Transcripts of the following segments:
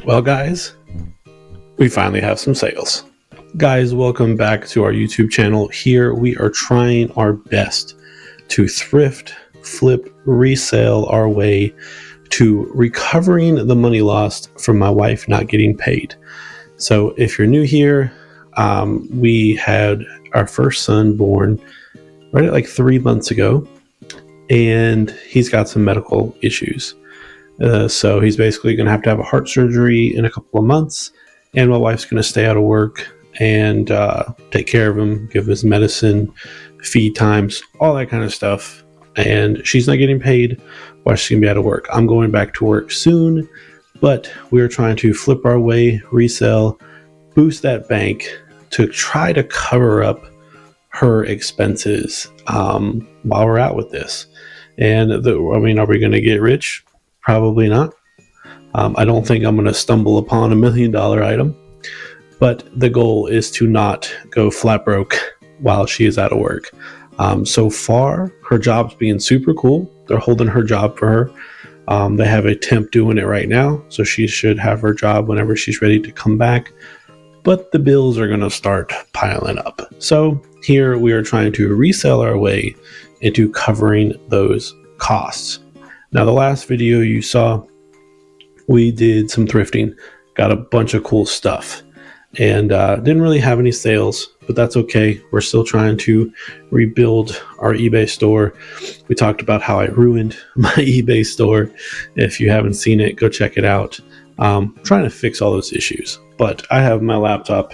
Well, guys, we finally have some sales. Guys, welcome back to our YouTube channel. Here we are trying our best to thrift, flip, resell our way to recovering the money lost from my wife not getting paid. So if you're new here, we had our first son born right at like 3 months ago, and he's got some medical issues. So he's basically going to have a heart surgery in a couple of months, and my wife's going to stay out of work and take care of him, give him his medicine, feed times, all that kind of stuff. And she's not getting paid while she's going to be out of work. I'm going back to work soon, but we're trying to flip our way, resell, boost that bank to try to cover up her expenses while we're out with this. And are we going to get rich? Probably not. I don't think I'm going to stumble upon $1 million item, but the goal is to not go flat broke while she is out of work. So far, her job's being super cool. They're holding her job for her. They have a temp doing it right now, so she should have her job whenever she's ready to come back. But the bills are going to start piling up. So here we are trying to resell our way into covering those costs. Now, the last video you saw, we did some thrifting, got a bunch of cool stuff, and didn't really have any sales, but that's okay. We're still trying to rebuild our eBay store. We talked about how I ruined my eBay store. If you haven't seen it, go check it out. Trying to fix all those issues, but I have my laptop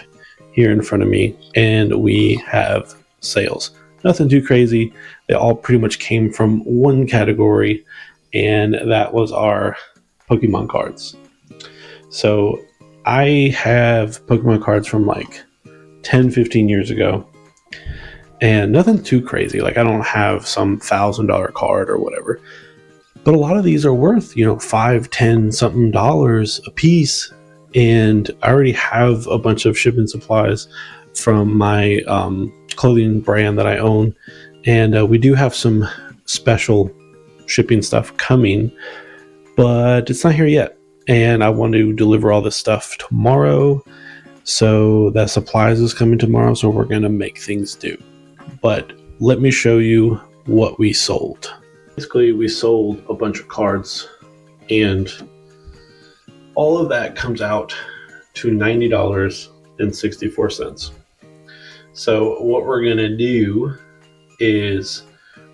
here in front of me, and we have sales. Nothing too crazy. They all pretty much came from one category, and that was our Pokemon cards. So I have Pokemon cards from like 10-15 years ago, and nothing too crazy. Like, I don't have some $1,000 card or whatever, but a lot of these are worth, $5, $10 something a piece. And I already have a bunch of shipping supplies from my clothing brand that I own, and we do have some special shipping stuff coming, but it's not here yet, and I want to deliver all this stuff tomorrow, so that supplies is coming tomorrow, so we're going to make things do. But let me show you what we sold. Basically, we sold a bunch of cards, and all of that comes out to $90.64. So what we're going to do is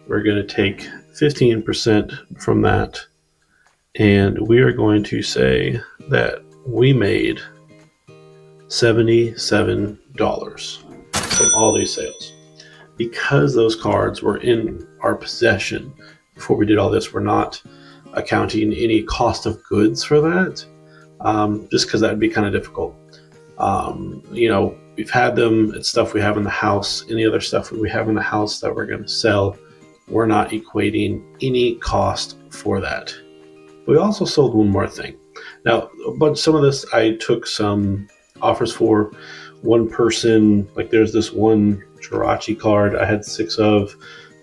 we're going to take 15% from that, and we are going to say that we made $77 from all these sales. Because those cards were in our possession before we did all this, we're not accounting any cost of goods for that, just because that would be kind of difficult. We've had them, it's stuff we have in the house. Any other stuff we have in the house that we're going to sell, we're not equating any cost for that. We also sold one more thing. Now, some of this I took some offers for. One person, like there's this one Jirachi card I had 6 of.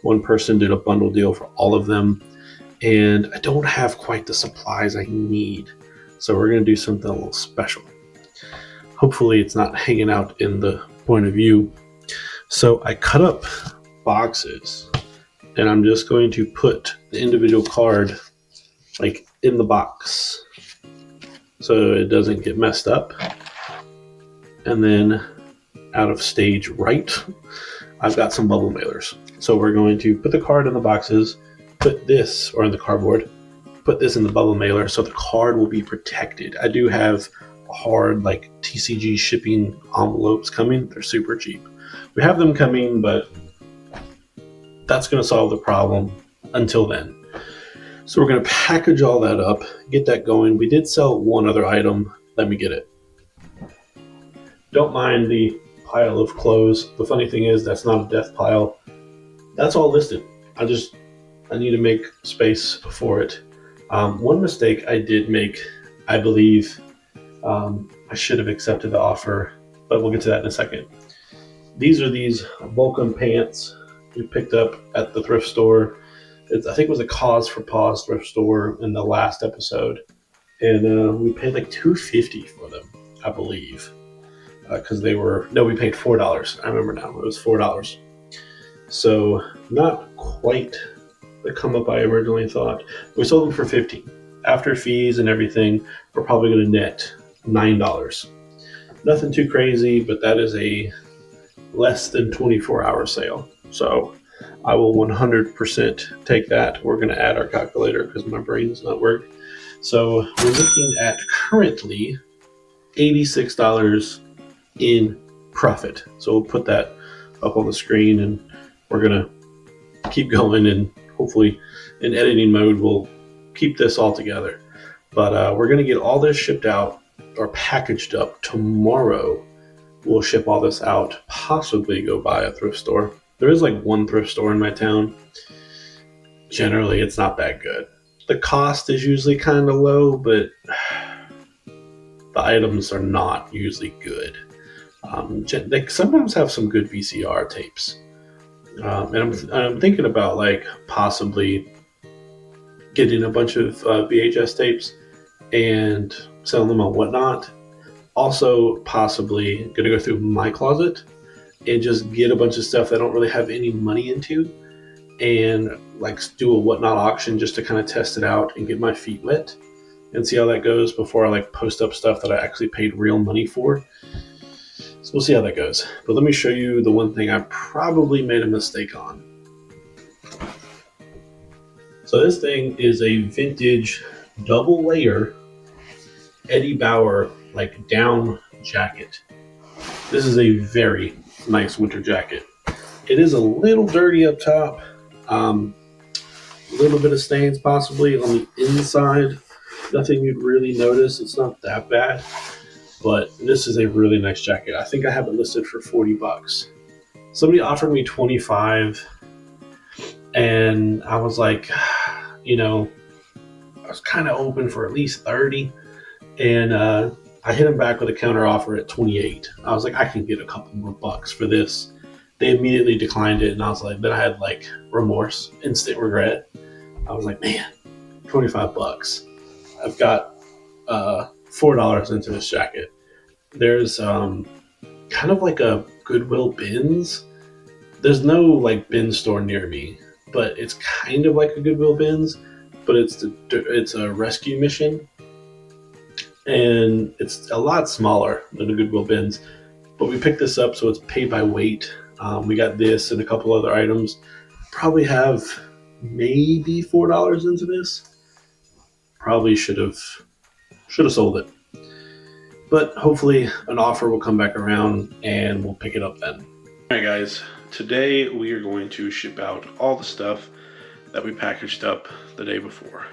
One person did a bundle deal for all of them, and I don't have quite the supplies I need. So we're going to do something a little special. Hopefully it's not hanging out in the point of view. So I cut up boxes, and I'm just going to put the individual card like in the box so it doesn't get messed up. And then out of stage right, I've got some bubble mailers. So we're going to put the card in the boxes, put this, or in the cardboard, put this in the bubble mailer so the card will be protected. I do have hard like TCG shipping envelopes coming. They're super cheap. We have them coming, but that's going to solve the problem until then. So we're going to package all that up, get that going. We did sell one other item. Let me get it. Don't mind the pile of clothes. The funny thing is that's not a death pile. That's all listed. I need to make space for it. One mistake I did make, I believe, I should have accepted the offer, but we'll get to that in a second. These are these Volcom pants we picked up at the thrift store. I think it was a Cause for Pause thrift store in the last episode. and we paid like $2.50 for them, I believe, because we paid $4. I remember now, it was $4. So not quite the come up I originally thought. We sold them for 15. After fees and everything, we're probably going to net $9. Nothing too crazy, but that is a less than 24-hour sale. So I will 100% take that. We're going to add our calculator because my brain does not work. So we're looking at currently $86 in profit. So we'll put that up on the screen, and we're going to keep going, and hopefully in editing mode we'll keep this all together. But we're going to get all this shipped out or packaged up tomorrow. We'll ship all this out, possibly go buy a thrift store. There is like one thrift store in my town. Generally, it's not that good. The cost is usually kind of low, but the items are not usually good. They sometimes have some good VCR tapes. And I'm thinking about like possibly getting a bunch of VHS tapes and selling them on Whatnot. Also, possibly going to go through my closet and just get a bunch of stuff that I don't really have any money into, and like do a Whatnot auction just to kind of test it out and get my feet wet and see how that goes before I like post up stuff that I actually paid real money for. So we'll see how that goes. But let me show you the one thing I probably made a mistake on. So this thing is a vintage double layer Eddie Bauer like down jacket. This is a very nice winter jacket. It is a little dirty up top, a little bit of stains possibly on the inside. Nothing you'd really notice. It's not that bad, but this is a really nice jacket. I think I have it listed for $40. Somebody offered me 25, and I was like, I was kind of open for at least 30, and I hit him back with a counter offer at 28. I was like, I can get a couple more bucks for this. They immediately declined it, and I was like, then I had like remorse, instant regret. I was like, man, $25. I've got $4 into this jacket. There's kind of like a Goodwill bins. There's no like bin store near me, but it's kind of like a Goodwill bins, but it's a rescue mission. And it's a lot smaller than the Goodwill bins, but we picked this up, so it's pay by weight. We got this and a couple other items. Probably have maybe $4 into this. Probably should have sold it, but hopefully an offer will come back around and we'll pick it up then. All right, guys. Today we are going to ship out all the stuff that we packaged up the day before.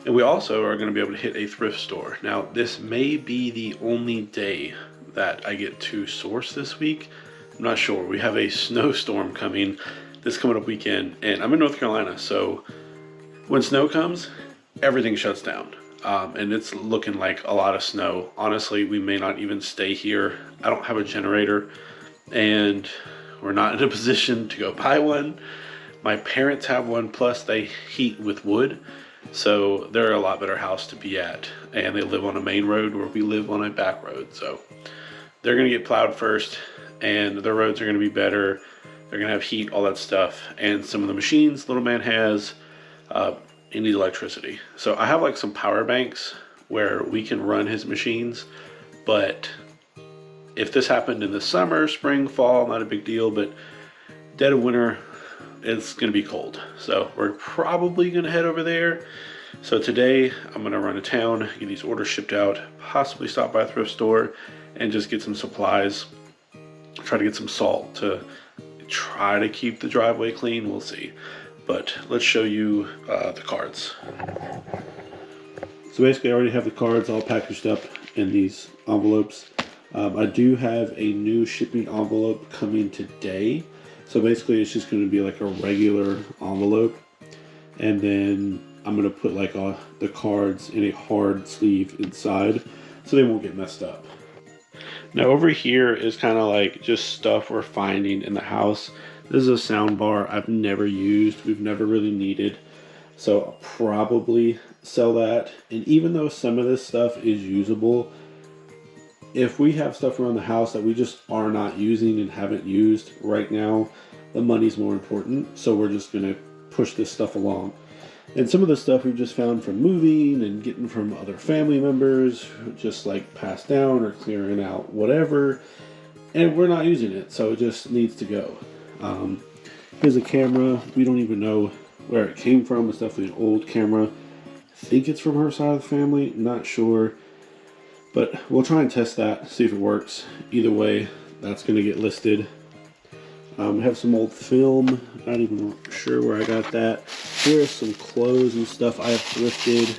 And we also are going to be able to hit a thrift store. Now, this may be the only day that I get to source this week. I'm not sure. We have a snowstorm coming this coming up weekend, and I'm in North Carolina, so when snow comes, everything shuts down. And it's looking like a lot of snow. Honestly, we may not even stay here. I don't have a generator, and we're not in a position to go buy one. My parents have one, plus they heat with wood. So they're a lot better house to be at, and they live on a main road where we live on a back road. So they're going to get plowed first, and their roads are going to be better. They're going to have heat, all that stuff. And some of the machines little man has, he needs electricity. So I have like some power banks where we can run his machines. But if this happened in the summer, spring, fall, not a big deal. But dead of winter, it's going to be cold. So we're probably going to head over there. So today I'm going to run to town, get these orders shipped out, possibly stop by a thrift store and just get some supplies. Try to get some salt to try to keep the driveway clean. We'll see. But let's show you the cards. So basically I already have the cards all packaged up in these envelopes. I do have a new shipping envelope coming today. So basically it's just going to be like a regular envelope, and then I'm going to put like the cards in a hard sleeve inside so they won't get messed up. Now over here is kind of like just stuff we're finding in the house. This is a sound bar I've never used, we've never really needed. So I'll probably sell that. And even though some of this stuff is usable, if we have stuff around the house that we just are not using and haven't used right now, the money's more important. So we're just going to push this stuff along. And some of the stuff we've just found from moving and getting from other family members, just like passed down or clearing out, whatever. And we're not using it, so it just needs to go. Here's a camera. We don't even know where it came from. It's definitely an old camera. I think it's from her side of the family. Not sure. But we'll try and test that, see if it works. Either way, that's going to get listed. We have some old film. Not even sure where I got that. Here's some clothes and stuff I have thrifted.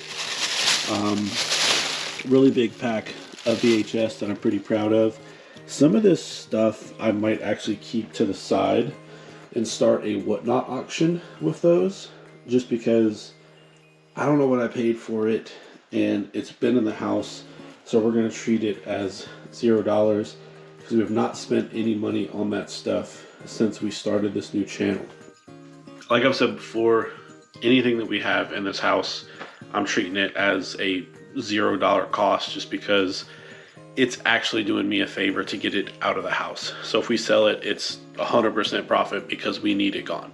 Really big pack of VHS that I'm pretty proud of. Some of this stuff I might actually keep to the side and start a whatnot auction with those, just because I don't know what I paid for it and it's been in the house. So we're going to treat it as $0 because we have not spent any money on that stuff since we started this new channel. Like I've said before, anything that we have in this house, I'm treating it as a $0 cost just because it's actually doing me a favor to get it out of the house. So if we sell it, it's 100% profit because we need it gone.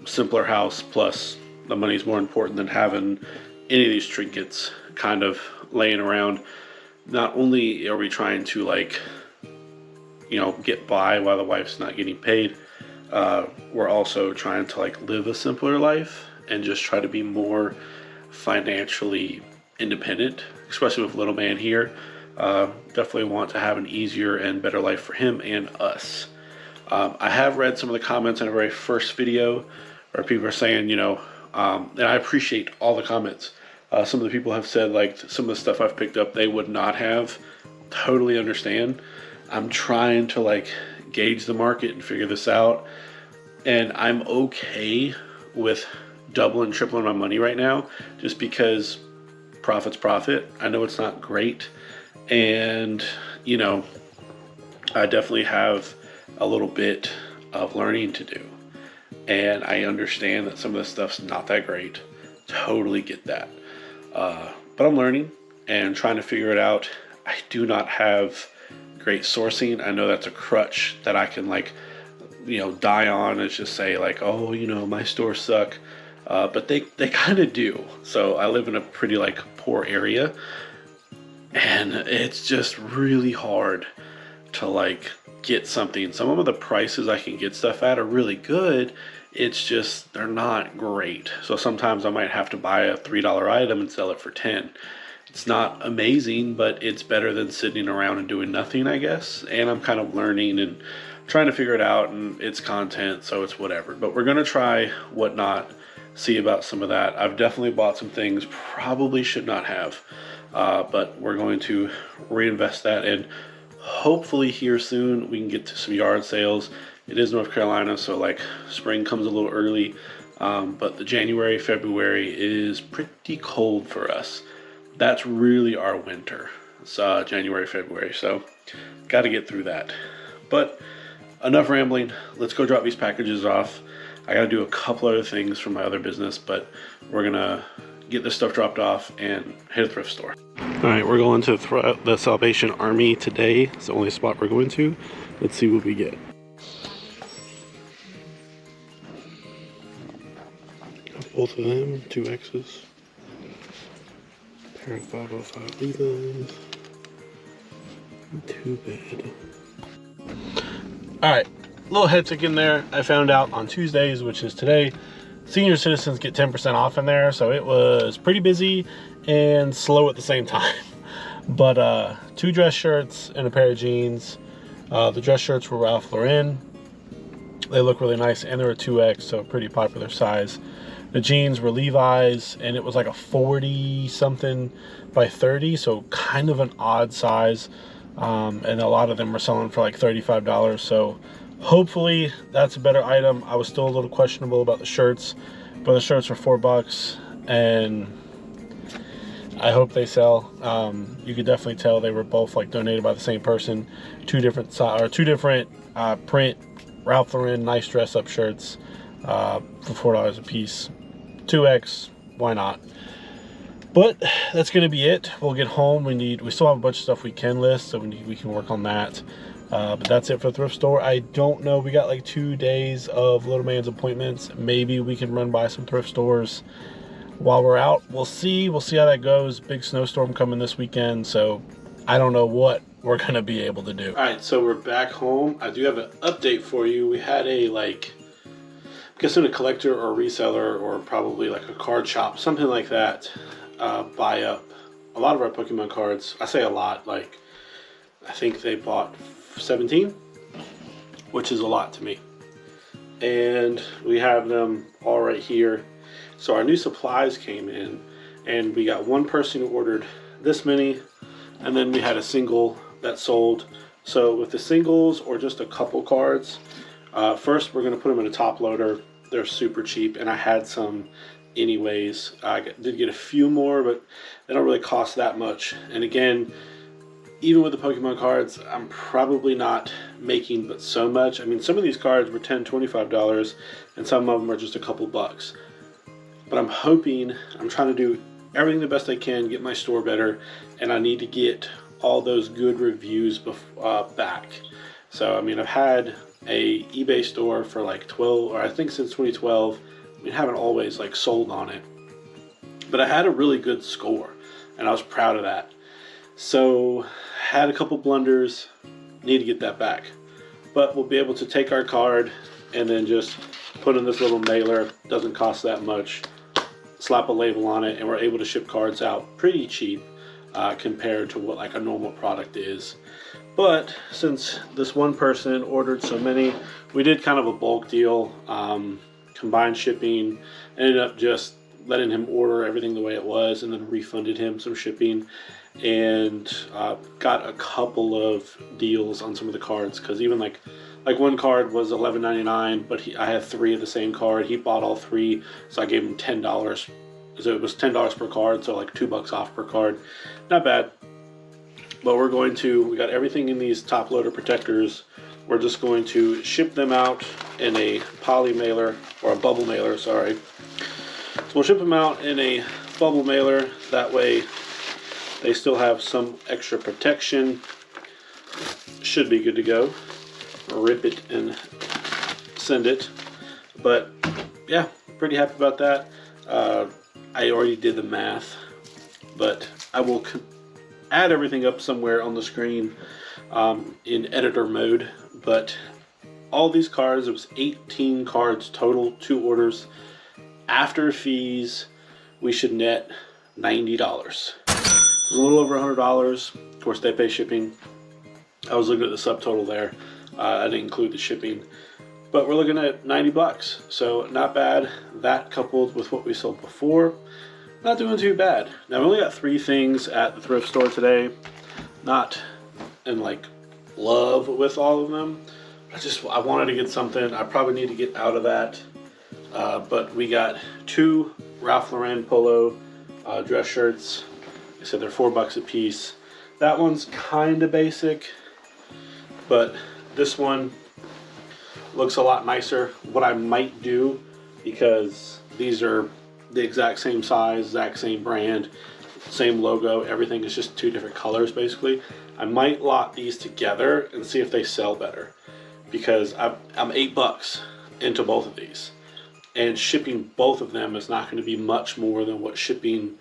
Simpler house, plus the money's more important than having any of these trinkets kind of laying around. Not only are we trying to, like, you know, get by while the wife's not getting paid, we're also trying to, like, live a simpler life and just try to be more financially independent, especially with little man here. Definitely want to have an easier and better life for him and us. I have read some of the comments in our very first video where people are saying, you know, and I appreciate all the comments. Some of the people have said, like, some of the stuff I've picked up they would not have. Totally understand. I'm trying to, like, gauge the market and figure this out. And I'm okay with doubling, tripling my money right now, just because profit's profit. I know it's not great. And, you know, I definitely have a little bit of learning to do. And I understand that some of this stuff's not that great. Totally get that. But I'm learning and trying to figure it out. I do not have great sourcing. I know that's a crutch that I can, like, you know, die on and just say, like, oh, you know, my stores suck. But they kind of do. So I live in a pretty, like, poor area. And it's just really hard to, like, get something. Some of the prices I can get stuff at are really good. It's just, they're not great. So sometimes I might have to buy a $3 item and sell it for 10. It's not amazing, but it's better than sitting around and doing nothing, I guess. And I'm kind of learning and trying to figure it out, and it's content, so it's whatever. But we're going to try Whatnot, see about some of that. I've definitely bought some things probably should not have, but we're going to reinvest that, and hopefully here soon we can get to some yard sales. It is North Carolina, so, like, spring comes a little early, but the January, February is pretty cold for us. That's really our winter. It's January, February, so got to get through that. But enough rambling. Let's go drop these packages off. I got to do a couple other things for my other business, but we're going to get this stuff dropped off and hit a thrift store. All right, we're going to the Salvation Army today. It's the only spot we're going to. Let's see what we get. Both of them, 2Xs. Pair of 505 Levi's. Not too bad. Alright, little head tick in there. I found out on Tuesdays, which is today, senior citizens get 10% off in there. So it was pretty busy and slow at the same time. But 2 dress shirts and a pair of jeans. The dress shirts were Ralph Lauren. They look really nice, and they're a 2X, so pretty popular size. The jeans were Levi's, and it was like a 40 something by 30, so kind of an odd size. And a lot of them were selling for like $35. So hopefully that's a better item. I was still a little questionable about the shirts, but the shirts were $4, and I hope they sell. You could definitely tell they were both, like, donated by the same person. Two different print Ralph Lauren nice dress up shirts for $4 a piece. 2X, why not? But that's going to be it. We'll get home. We still have a bunch of stuff we can list, so we can work on that. But that's it for the thrift store. I don't know. We got like 2 days of little man's appointments. Maybe we can run by some thrift stores while we're out. We'll see. We'll see how that goes. Big snowstorm coming this weekend, so I don't know what we're going to be able to do. All right, so we're back home. I do have an update for you. We had a, like, I'm guessing a collector or a reseller or probably like a card shop, something like that, buy up a lot of our Pokemon cards. I say a lot, like I think they bought 17, which is a lot to me. And we have them all right here. So our new supplies came in, and we got one person who ordered this many, and then we had a single that sold. So with the singles or just a couple cards, first we're going to put them in a top loader. They're super cheap, and I had some anyways. I did get a few more, but they don't really cost that much. And again, even with the Pokemon cards, I'm probably not making but so much. I mean, some of these cards were $10, $25, and some of them are just a couple bucks. But I'm trying to do everything the best I can, get my store better, and I need to get all those good reviews back. So, I mean, I've had a eBay store for like 12, or I think since 2012. I mean, haven't always like sold on it, but I had a really good score, and I was proud of that. So, had a couple blunders, need to get that back. But we'll be able to take our card and then just put in this little mailer. Doesn't cost that much. Slap a label on it, and we're able to ship cards out pretty cheap compared to what like a normal product is. But since this one person ordered so many, we did kind of a bulk deal, combined shipping. Ended up just letting him order everything the way it was, and then refunded him some shipping, and got a couple of deals on some of the cards, because even like one card was $11.99, but I had 3 of the same card. He bought all 3, so I gave him $10. So it was $10 per card, so like $2 off per card. Not bad. But we got everything in these top loader protectors. We're just going to ship them out in a poly mailer, or a bubble mailer, sorry. So we'll ship them out in a bubble mailer. That way they still have some extra protection. Should be good to go. Rip it and send it. But yeah, pretty happy about that. I already did the math, but I will add everything up somewhere on the screen in editor mode. But all these cards, it was 18 cards total, 2 orders. After fees, we should net $90. It's a little over $100. Of course, they pay shipping. I was looking at the subtotal there. I didn't include the shipping, but we're looking at $90. So not bad. That coupled with what we sold before, not doing too bad. Now we only got 3 things at the thrift store today. Not in like love with all of them. I wanted to get something. I probably need to get out of that. But we got 2 Ralph Lauren polo dress shirts. I said they're $4 a piece. That one's kind of basic, but this one looks a lot nicer. What I might do, because these are the exact same size, exact same brand, same logo, everything is just 2 different colors basically. I might lot these together and see if they sell better, because I'm $8 into both of these, and shipping both of them is not going to be much more than what shipping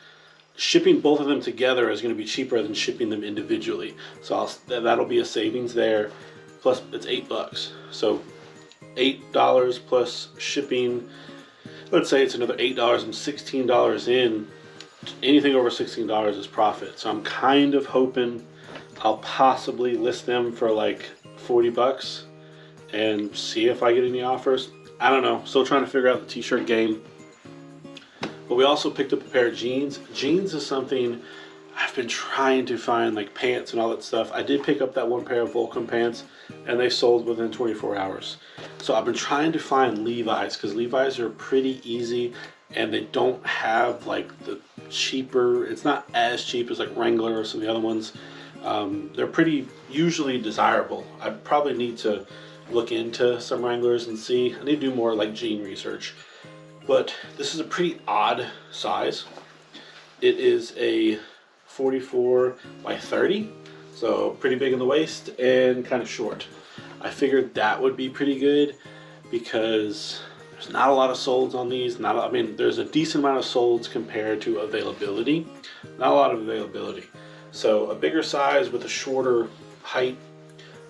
both of them together is going to be cheaper than shipping them individually. So that'll be a savings there. Plus it's $8, so $8 plus shipping. Let's say it's another $8 and $16 in. Anything over $16 is profit. So I'm kind of hoping I'll possibly list them for like $40 and see if I get any offers. I don't know. Still trying to figure out the t-shirt game. But we also picked up a pair of jeans. Jeans is something I've been trying to find, like pants and all that stuff. I did pick up that one pair of Vulcan pants, and they sold within 24 hours. So I've been trying to find Levi's, because Levi's are pretty easy, and they don't have like the cheaper, it's not as cheap as like Wrangler or some of the other ones. They're pretty usually desirable. I probably need to look into some Wranglers and see. I need to do more like jean research. But this is a pretty odd size. It is a 44 by 30, so pretty big in the waist and kind of short. I figured that would be pretty good because there's not a lot of solds on these. I mean, there's a decent amount of solds compared to availability. Not a lot of availability. So a bigger size with a shorter height,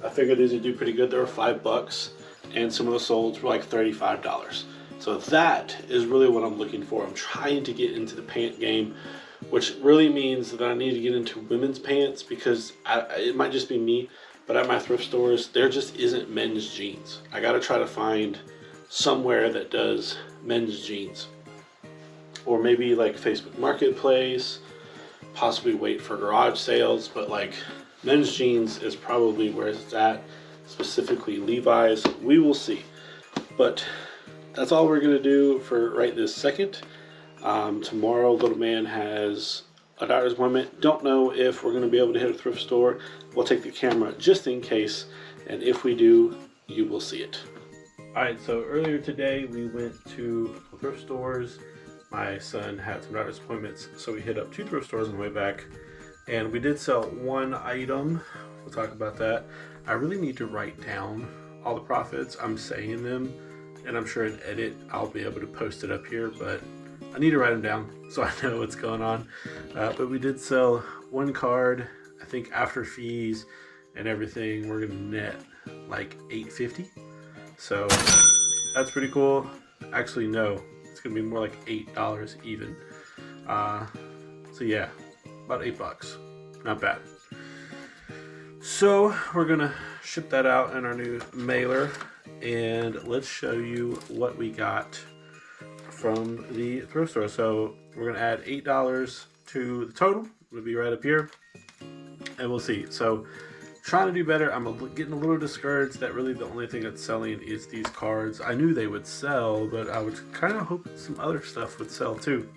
I figured these would do pretty good. They were $5, and some of the solds were like $35. So that is really what I'm looking for. I'm trying to get into the pant game, which really means that I need to get into women's pants because it might just be me, but at my thrift stores, there just isn't men's jeans. I gotta try to find somewhere that does men's jeans. Or maybe like Facebook Marketplace, possibly wait for garage sales, but like men's jeans is probably where it's at, specifically Levi's. We will see. But that's all we're gonna do for right this second. Tomorrow, little man has a doctor's appointment. Don't know if we're gonna be able to hit a thrift store. We'll take the camera just in case, and if we do, you will see it. All right, so earlier today we went to thrift stores. My son had some doctor's appointments, so we hit up 2 thrift stores on the way back, and we did sell 1 item. We'll talk about that. I really need to write down all the profits. I'm saying them, and I'm sure in edit I'll be able to post it up here, but I need to write them down so I know what's going on. But we did sell 1 card. I think after fees and everything, we're gonna net like $8.50. So that's pretty cool. Actually, no, it's gonna be more like $8 even. So yeah, about $8. Not bad. So we're gonna ship that out in our new mailer, and let's show you what we got from the thrift store. So we're gonna add $8 to the total. It'll be right up here, and we'll see. So trying to do better. I'm getting a little discouraged that really the only thing that's selling is these cards. I knew they would sell, but I was kind of hoping some other stuff would sell too.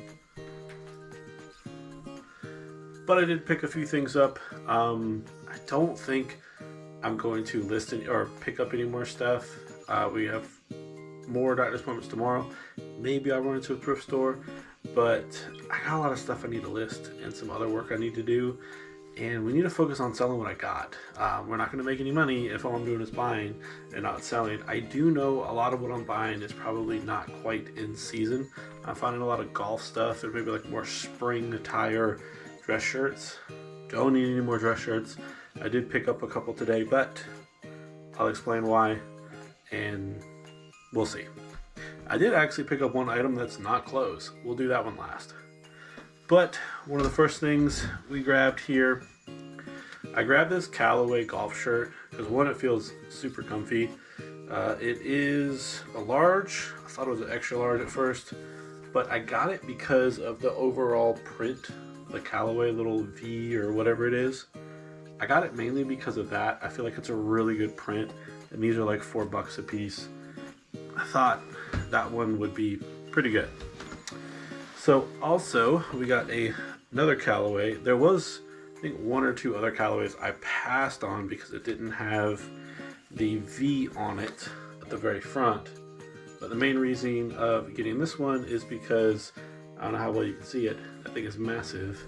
But I did pick a few things up. I don't think I'm going to list or pick up any more stuff. We have more doctor's appointments tomorrow. Maybe I'll run into a thrift store, but I got a lot of stuff I need to list and some other work I need to do. And we need to focus on selling what I got. We're not going to make any money if all I'm doing is buying and not selling. I do know a lot of what I'm buying is probably not quite in season. I'm finding a lot of golf stuff and maybe like more spring attire dress shirts. Don't need any more dress shirts. I did pick up a couple today, but I'll explain why and we'll see. I did actually pick up 1 item that's not clothes. We'll do that one last. But one of the first things we grabbed here, I grabbed this Callaway golf shirt because 1, it feels super comfy. It is a large. I thought it was an extra large at first, but I got it because of the overall print, the Callaway little V or whatever it is. I got it mainly because of that. I feel like it's a really good print, and these are like $4 a piece. I thought that one would be pretty good. So also we got another Callaway. There was, I think, 1 or 2 other Callaways I passed on because it didn't have the V on it at the very front. But the main reason of getting this one is because, I don't know how well you can see it, that thing is massive.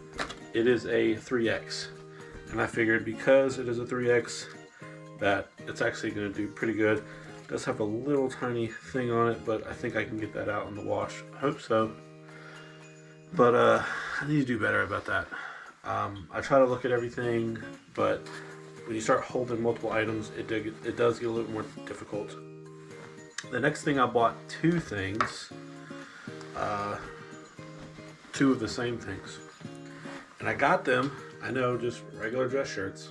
It is a 3X. And I figured because it is a 3X that it's actually going to do pretty good. It does have a little tiny thing on it, but I think I can get that out in the wash. I hope so. But I need to do better about that. I try to look at everything, but when you start holding multiple items, it does get a little more difficult. The next thing, I bought 2 things, 2 of the same things. And I got them, I know, just regular dress shirts,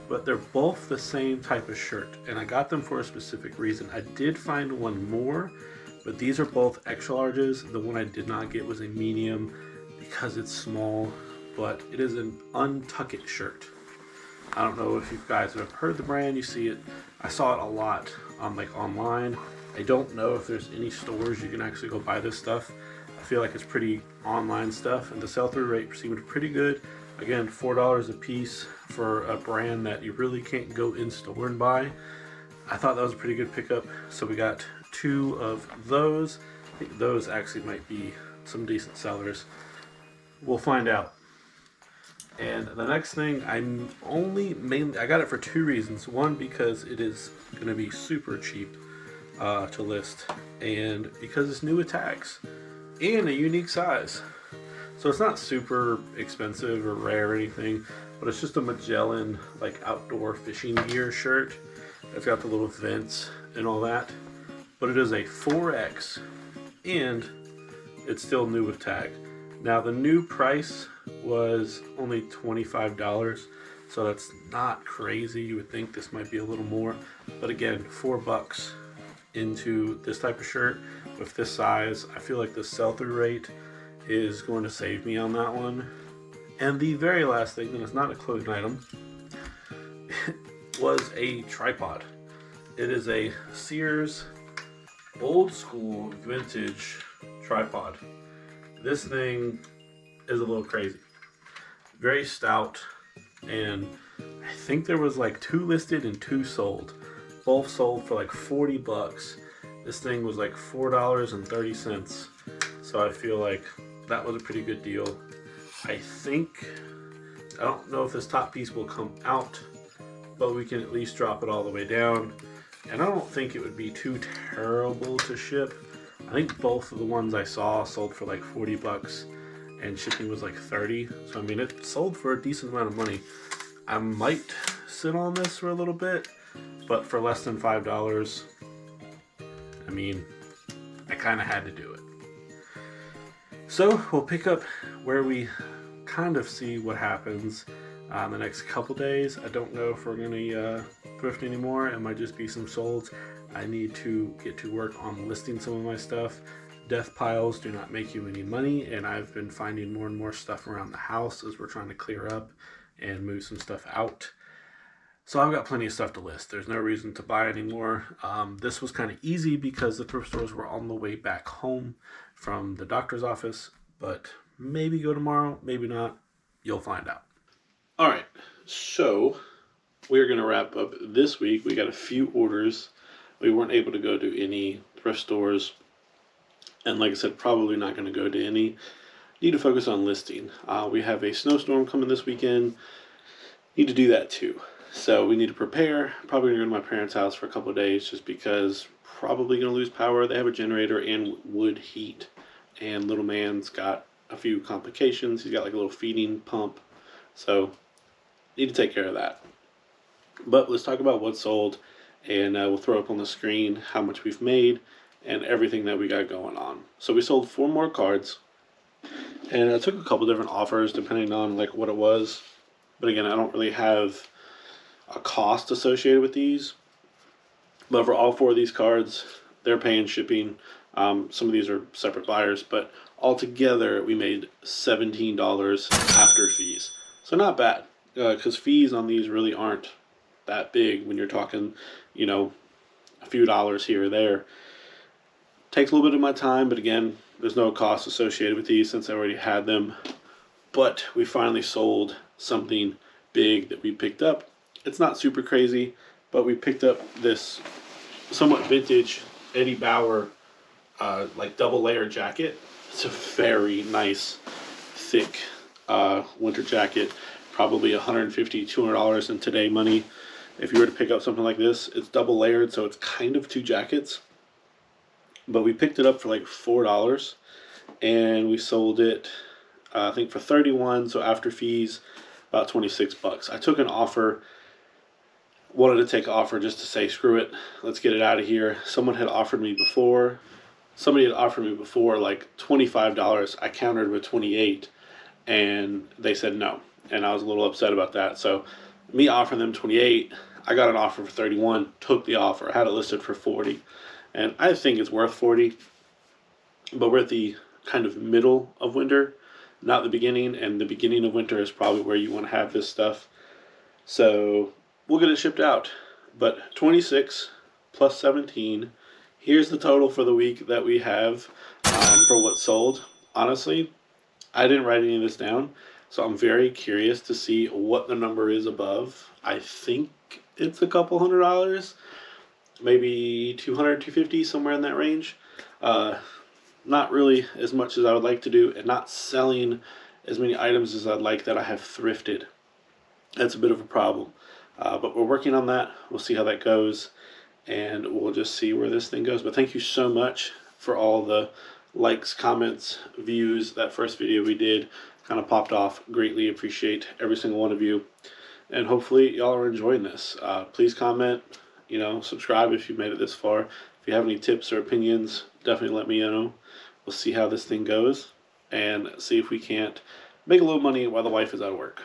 but they're both the same type of shirt. And I got them for a specific reason. I did find 1 more, but these are both extra larges. The one I did not get was a medium because it's small, but it is an Untuck It shirt. I don't know if you guys have heard the brand. You see it, I saw it a lot on like online. I don't know if there's any stores you can actually go buy this stuff. I feel like it's pretty online stuff, and the sell-through rate seemed pretty good. Again, $4 a piece for a brand that you really can't go in store and buy. I thought that was a pretty good pickup, so we got 2 of those. I think those actually might be some decent sellers. We'll find out. And the next thing, I got it for two reasons. One, because it is going to be super cheap to list, and because it's new with tags and a unique size. So it's not super expensive or rare or anything, but it's just a Magellan like outdoor fishing gear shirt. It's got the little vents and all that, but it is a 4X, and it's still new with tag. Now the new price was only $25, so that's not crazy. You would think this might be a little more, but again, $4 into this type of shirt with this size, I feel like the sell-through rate is going to save me on that one. And the very last thing, and it's not a clothing item, was a tripod. It is a Sears old school vintage tripod. This thing is a little crazy. Very stout, and I think there was like 2 listed and 2 sold. Both sold for like $40. This thing was like $4.30. So I feel like that was a pretty good deal. I don't know if this top piece will come out, but we can at least drop it all the way down. And I don't think it would be too terrible to ship. I think both of the ones I saw sold for like $40 and shipping was like $30. So I mean, it sold for a decent amount of money. I might sit on this for a little bit, but for less than $5, I mean, I kind of had to do it. So we'll pick up where we kind of see what happens the next couple days. I don't know if we're going to thrift anymore. It might just be some solds. I need to get to work on listing some of my stuff. Death piles do not make you any money, and I've been finding more and more stuff around the house as we're trying to clear up and move some stuff out. So I've got plenty of stuff to list. There's no reason to buy anymore. This was kind of easy because the thrift stores were on the way back home from the doctor's office, but maybe go tomorrow, maybe not. You'll find out. All right, so we're going to wrap up this week. We got a few orders. We weren't able to go to any thrift stores, and like I said, probably not going to go to any. Need to focus on listing. We have a snowstorm coming this weekend. Need to do that too. So we need to prepare. Probably going to go to my parents' house for a couple of days just because probably going to lose power. They have a generator and wood heat, and little man's got a few complications. He's got like a little feeding pump, so need to take care of that. But let's talk about what's sold, and we'll throw up on the screen how much we've made and everything that we got going on. So we sold 4 more cards, and I took a couple different offers depending on like what it was. But again, I don't really have a cost associated with these. But for all 4 of these cards, they're paying shipping. Some of these are separate buyers, but altogether we made $17 after fees. So not bad, because fees on these really aren't that big when you're talking, a few dollars here or there. Takes a little bit of my time, but again, there's no cost associated with these since I already had them. But we finally sold something big that we picked up. It's not super crazy, but we picked up this somewhat vintage Eddie Bauer like double layer jacket. It's a very nice thick winter jacket, probably $150, $200 in today money. If you were to pick up something like this, it's double layered, so it's kind of 2 jackets. But we picked it up for like $4, and we sold it I think for $31, so after fees about $26. I took an offer, wanted to take an offer just to say screw it, let's get it out of here. Somebody had offered me before like $25. I countered with 28, and they said no, and I was a little upset about that. So me offering them 28, I got an offer for 31, took the offer. I had it listed for 40, and I think it's worth 40, but we're at the kind of middle of winter, not the beginning, and the beginning of winter is probably where you want to have this stuff. So we'll get it shipped out. But 26 plus 17, here's the total for the week that we have for what sold. Honestly, I didn't write any of this down, so I'm very curious to see what the number is above. I think it's a couple $100, maybe 200, 250, somewhere in that range. Not really as much as I would like to do, and not selling as many items as I'd like that I have thrifted. That's a bit of a problem. But we're working on that. We'll see how that goes, and we'll just see where this thing goes. But thank you so much for all the likes, comments, views. That first video we did kind of popped off. Greatly appreciate every single one of you. And hopefully y'all are enjoying this. Please comment, subscribe if you've made it this far. If you have any tips or opinions, definitely let me know. We'll see how this thing goes and see if we can't make a little money while the wife is out of work.